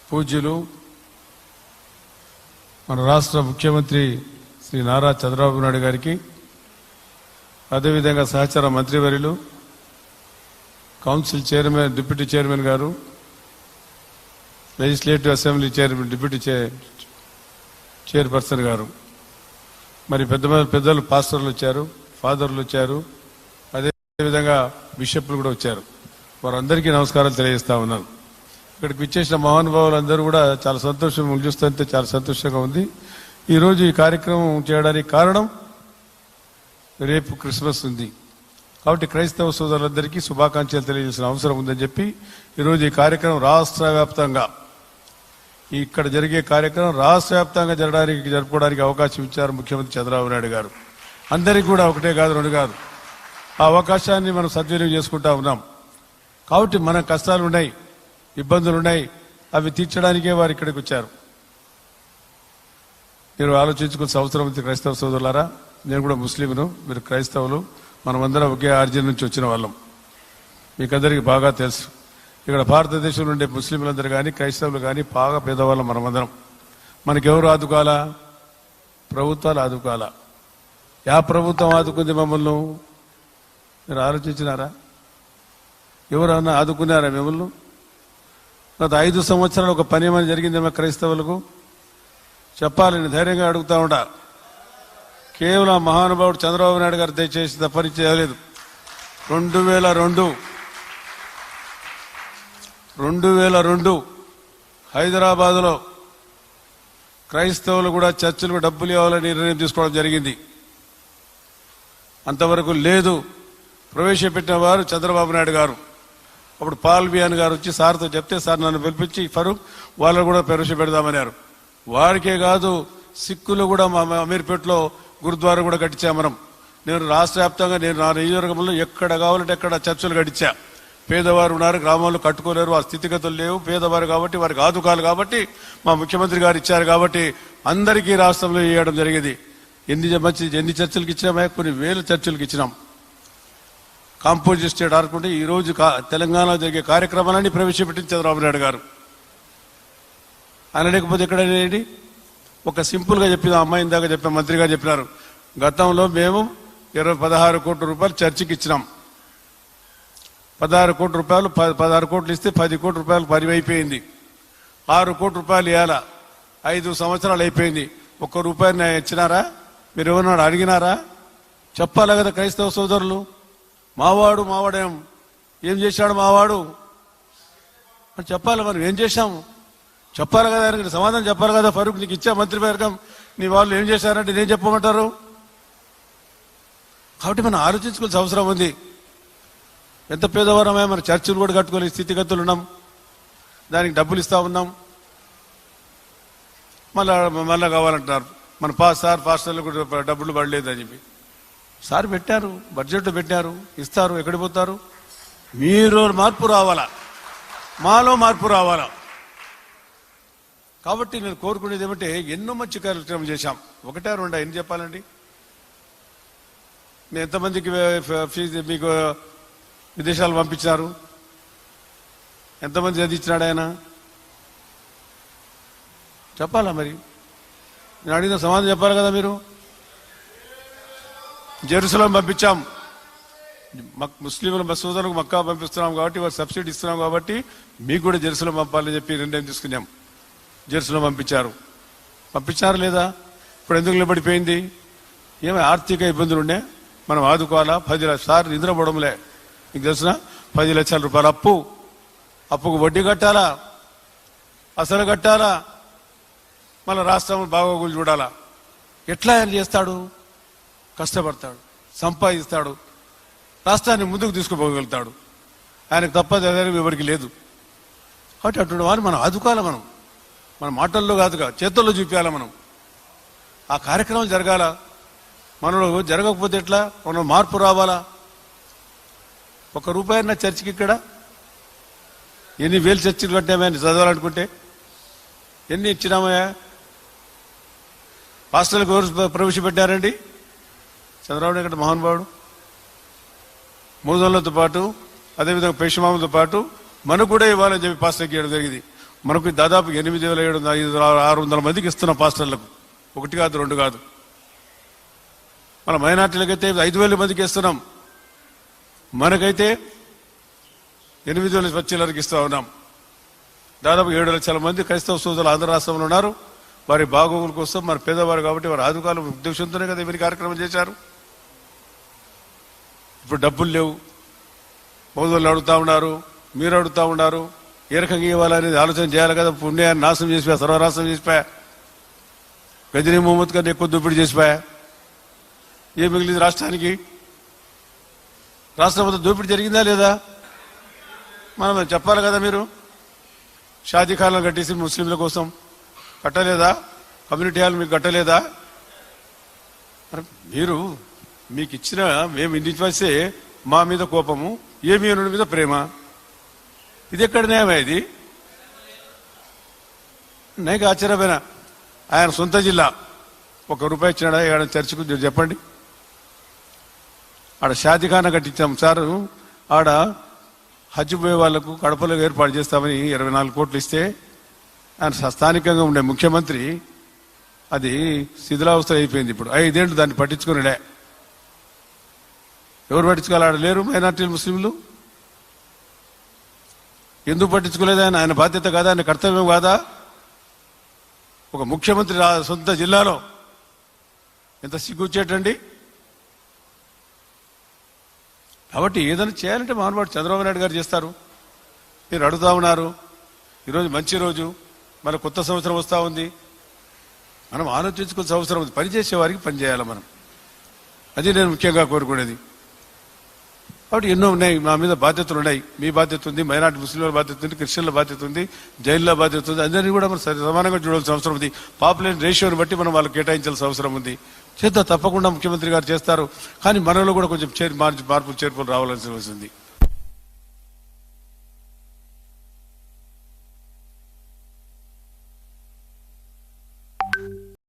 పూజ్యులు మన రాష్ట్ర ముఖ్యమంత్రి శ్రీ నారా చంద్రబాబు నాయుడు గారికి, అదేవిధంగా సహచార మంత్రివర్యులు, కౌన్సిల్ చైర్మన్, డిప్యూటీ చైర్మన్ గారు, legislative assembly chairman, deputy chairperson గారు, మరి పెద్దలు పాస్టర్లు వచ్చారు, ఫాదర్లు వచ్చారు, అదేవిధంగా బిషప్లు కూడా వచ్చారు. వారందరికీ నమస్కారాలు తెలియజేస్తా ఉన్నాను. ఇక్కడికి విచ్చేసిన మహానుభావులందరూ కూడా చాలా సంతోషం, చూస్తుంటే చాలా సంతోషంగా ఉంది. ఈరోజు ఈ కార్యక్రమం చేయడానికి కారణం, రేపు క్రిస్మస్ ఉంది కాబట్టి క్రైస్తవ సోదరులందరికీ శుభాకాంక్షలు తెలియజేసిన అవసరం ఉందని చెప్పి ఈరోజు ఈ కార్యక్రమం రాష్ట్ర వ్యాప్తంగా, ఇక్కడ జరిగే కార్యక్రమం రాష్ట్ర వ్యాప్తంగా జరుపుకోవడానికి అవకాశం ఇచ్చారు ముఖ్యమంత్రి చంద్రబాబు నాయుడు గారు. అందరికీ కూడా ఒకటే కాదు, రెండు కాదు, ఆ అవకాశాన్ని మనం సద్వినియోగం చేసుకుంటా ఉన్నాం. కాబట్టి మన కష్టాలు ఉన్నాయి, ఇబ్బందులు ఉన్నాయి, అవి తీర్చడానికే వారు ఇక్కడికి వచ్చారు. మీరు ఆలోచించుకునే అవసరం ఉంది. క్రైస్తవ సోదరులారా, నేను కూడా ముస్లింను, మీరు క్రైస్తవులు, మనమందరం ఒకే ఆర్జిన్ నుంచి వచ్చిన వాళ్ళం. మీకందరికీ బాగా తెలుసు. ఇక్కడ భారతదేశంలో ఉండే ముస్లింలందరూ కానీ క్రైస్తవులు కానీ బాగా పేదవాళ్ళం మనమందరం. మనకెవరు ఆదుకోవాలా? ప్రభుత్వాలు ఆదుకోవాలా? యా ప్రభుత్వం ఆదుకుంది మమ్మల్ని? మీరు ఆలోచించినారా? ఎవరన్నా ఆదుకున్నారా మిమ్మల్ని? గత 5 సంవత్సరాలు ఒక పని ఏమైనా జరిగిందేమో క్రైస్తవులకు? చెప్పాలని ధైర్యంగా అడుగుతా ఉంటా. కేవలం మహానుభావుడు చంద్రబాబు నాయుడు గారు దయచేసి తప్పని చేయలేదు. 2002 హైదరాబాద్లో క్రైస్తవులు కూడా చర్చిలకు డబ్బులు ఇవ్వాలని నిర్ణయం తీసుకోవడం జరిగింది. అంతవరకు లేదు. ప్రవేశపెట్టిన వారు చంద్రబాబు నాయుడు గారు. అప్పుడు పాల్ బియాన్ గారు వచ్చి సార్తో చెప్తే, సార్ నన్ను పిలిపించి ఫరూక్ వాళ్ళు కూడా ప్రవేశపెడదామన్నారు. వారికే కాదు, సిక్కులు కూడా మా అమీర్పేటలో గురుద్వారా కూడా కట్టించా మనం. నేను రాష్ట్ర వ్యాప్తంగా, నేను నా నియోజకవర్గంలో ఎక్కడ కావాలంటే ఎక్కడ చర్చలు కట్టించా. పేదవారు ఉన్నారు, గ్రామాల్లో కట్టుకోలేరు, ఆ స్థితిగతులు లేవు, పేదవారు కాబట్టి వారికి ఆదుకాలు కాబట్టి మా ముఖ్యమంత్రి గారు ఇచ్చారు కాబట్టి అందరికీ రాష్ట్రంలో ఇవ్వడం జరిగేది. ఎన్ని చర్చలకు ఇచ్చినామా? కొన్ని వేల చర్చలకు ఇచ్చినాం. కాంపోజిట్ స్టేట్ ఆడుకుంటే ఈరోజు తెలంగాణలో జరిగే కార్యక్రమాలన్నీ ప్రవేశపెట్టింది చంద్రబాబు నాయుడు గారు. ఆయన లేకపోతే ఎక్కడనేది ఒక సింపుల్గా చెప్పిన అమ్మాయి ఇందాక చెప్పిన మంత్రి గారు చెప్పినారు, గతంలో మేము 16 కోట్ల రూపాయలు చర్చికి ఇచ్చినాం. 16 కోట్ల రూపాయలు, 16 కోట్లు ఇస్తే 10 కోట్ల రూపాయలు పని అయిపోయింది. 6 కోట్ల రూపాయలు ఇవ్వాల. 5 సంవత్సరాలు అయిపోయింది. ఒక్క రూపాయలు ఇచ్చినారా? మీరు ఎవరన్నా అడిగినారా? చెప్పాలి కదా క్రైస్తవ సోదరులు. మావాడేం చేశాడు మావాడు అని చెప్పాలి. మనం ఏం చేశాము చెప్పాలి కదా, ఆయనకి సమాధానం చెప్పాలి కదా. ఫరూక్, నీకు ఇచ్చా మంత్రివర్గం, నీ వాళ్ళు ఏం చేశారంటే నేను చెప్పమంటారు? కాబట్టి మనం ఆలోచించుకోవాల్సిన అవసరం ఉంది. ఎంత పేదవారమే, మన చర్చిలు కూడా కట్టుకోలేని స్థితిగతులు ఉన్నాం. దానికి డబ్బులు ఇస్తా ఉన్నాం. మళ్ళా కావాలంటున్నారు. మన పాస్టర్లు కూడా డబ్బులు పడలేదని చెప్పి సార్ పెట్టారు, బడ్జెట్ పెట్టారు, ఇస్తారు. ఎక్కడికి పోతారు? మీరు మార్పు రావాలా, మాలో మార్పు రావాలా. కాబట్టి నేను కోరుకునేది ఏమంటే, ఎన్నో మంచి కార్యక్రమం చేశాం. 1, 2 ఎన్ని చెప్పాలండి? మీరు ఎంతమందికి ఫీజు మీకు విదేశాలు పంపించినారు? ఎంతమంది చదివించినాడు ఆయన? చెప్పాలా? మరి నేను అడిగిన సమాధానం చెప్పాలి కదా. మీరు జెరూసలేం పంపించాం. ముస్లింల సోదరులకు మక్కా పంపిస్తున్నాం కాబట్టి, వారు సబ్సిడీ ఇస్తున్నాం కాబట్టి మీకు కూడా జెరూసలేం పంపాలని చెప్పి నిర్ణయం తీసుకున్నాం. జెరూసలేం పంపించారా లేదా? ఇప్పుడు ఎందుకు నిలబడిపోయింది? ఏమైనా ఆర్థిక ఇబ్బందులు ఉండే, మనం ఆదుకోవాలా. 10 లక్షలు నిద్రపోవడంలే. మీకు తెలిసిన 10 లక్షల రూపాయలు అప్పుకు వడ్డీ కట్టాలా, అసలు కట్టాలా, మళ్ళీ రాష్ట్రం బాగోగులు చూడాలా. ఎట్లా ఆయన చేస్తాడు? కష్టపడతాడు, సంపాదిస్తాడు, రాష్ట్రాన్ని ముందుకు తీసుకుపోగలుగుతాడు. ఆయనకు తప్ప ఎవరికి లేదు. కాబట్టి అటువంటి వారు మనం ఆదుకోవాలి. మన మాటల్లో కాదుగా, చేతుల్లో చూపించాలి. మనం ఆ కార్యక్రమం జరగాల. మనలో జరగకపోతే ఎట్లా? మనం మార్పు రావాలా. 1 రూపాయి నా చర్చికి ఇక్కడ ఎన్ని వేలు చర్చిలు కట్టామని చదవాలనుకుంటే ఎన్ని ఇచ్చినామయ్యా? హాస్టల్కి ఎవరు ప్రవేశపెట్టారండి? చంద్రబాబు నాయుడు మహానుభావుడు. మూదోళ్లతో పాటు, అదేవిధంగా పేషమామతో పాటు మనకు కూడా ఇవ్వాలని చెప్పి పాస్టర్కి ఇవ్వడం జరిగింది. మనకు దాదాపు 8,700 మందికి ఇస్తున్నాం పాస్టర్లకు, 1 కాదు 2 కాదు. మన మైనార్టీలకైతే 5,000 మందికి ఇస్తున్నాం, మనకైతే 8,000 వచ్చేలకు ఇస్తా ఉన్నాం. దాదాపు 7 లక్షల మంది క్రైస్తవ సోదరులు ఆంధ్ర రాష్ట్రంలో ఉన్నారు. వారి బాగోగుల కోసం మన పేదవారు కాబట్టి వారి ఆదుకాల ఉద్దేశంతోనే కదా ఇవన్నీ కార్యక్రమం చేశారు. ఇప్పుడు డబ్బులు లేవు, మోదోళ్ళు అడుగుతా ఉన్నారు, మీరు అడుగుతా ఉన్నారు. ఏ రకంగా ఇవ్వాలనేది ఆలోచన చేయాలి కదా. పుణ్యాన్ని నాశనం చేసిపోయా, సర్వనాశనం చేసిపోయా, గజనీ మహమ్మద్ కన్నా ఎక్కువ దోపిడీ చేసిపోయా. ఏం మిగిలింది రాష్ట్రానికి? రాష్ట్రం అంతా దోపిడీ జరిగిందా లేదా? మనం చెప్పాలి కదా. మీరు షాదీఖానాలు కట్టేసి ముస్లింల కోసం కట్టలేదా? కమ్యూనిటీ హాల్ మీకు కట్టలేదా? మీరు మీకు ఇచ్చిన మేము ఇండివిజువల్సే మా మీద కోపము, ఏమి యూనియన్ మీద ప్రేమ. ఇది ఎక్కడ న్యాయమా? ఇది నాకు ఆశ్చర్యమైన. ఆయన సొంత జిల్లా ₹1 ఇచ్చినాడా ఏడ చర్చకు? చెప్పండి. ఆడ షాదీఖానా కట్టించాం సార్, ఆడ హజ్ పోయే వాళ్లకు కడపలో ఏర్పాటు చేస్తామని 24 కోట్లు ఇస్తే ఆయన స్థానికంగా ఉండే ముఖ్యమంత్రి అది శిథిలావస్థ అయిపోయింది. ఇప్పుడు 5 ఏళ్ళు దాన్ని పట్టించుకున్నాడే. ఎవరు పట్టించుకోవాలి? ఆడ లేరు మైనార్టీలు, ముస్లింలు. ఎందుకు పట్టించుకోలేదు? ఆయన బాధ్యత కాదా? ఆయన కర్తవ్యం కాదా? ఒక ముఖ్యమంత్రి సొంత జిల్లాలో ఎంత సిగ్గుచ్చేటండి. కాబట్టి ఏదైనా చేయాలంటే మహానుభావుడు చంద్రబాబు నాయుడు గారు చేస్తారు. మీరు అడుగుతా ఉన్నారు. ఈరోజు మంచి రోజు, మన కొత్త సంవత్సరం వస్తూ ఉంది. మనం ఆలోచించుకునే అవసరం ఉంది. పనిచేసే వారికి పని చేయాలి మనం. అది నేను ముఖ్యంగా కోరుకునేది. కాబట్టి ఎన్నో ఉన్నాయి, మా మీద బాధ్యతలు ఉన్నాయి. మీ బాధ్యత ఉంది, మైనార్టీ ముస్లింల బాధ్యత ఉంది, క్రిస్టియన్ల బాధ్యత ఉంది, జైల్లో బాధ్యత ఉంది. అందరినీ కూడా మనం సమానంగా చూడాల్సిన అవసరం ఉంది. పాపులేషన్ రేషియోని బట్టి మనం వాళ్ళకి కేటాయించాల్సిన అవసరం ఉంది. చేద్దాం, తప్పకుండా ముఖ్యమంత్రి గారు చేస్తారు. కానీ మనలో కూడా కొంచెం మార్పులు చేర్పులు రావాల్సి వస్తుంది.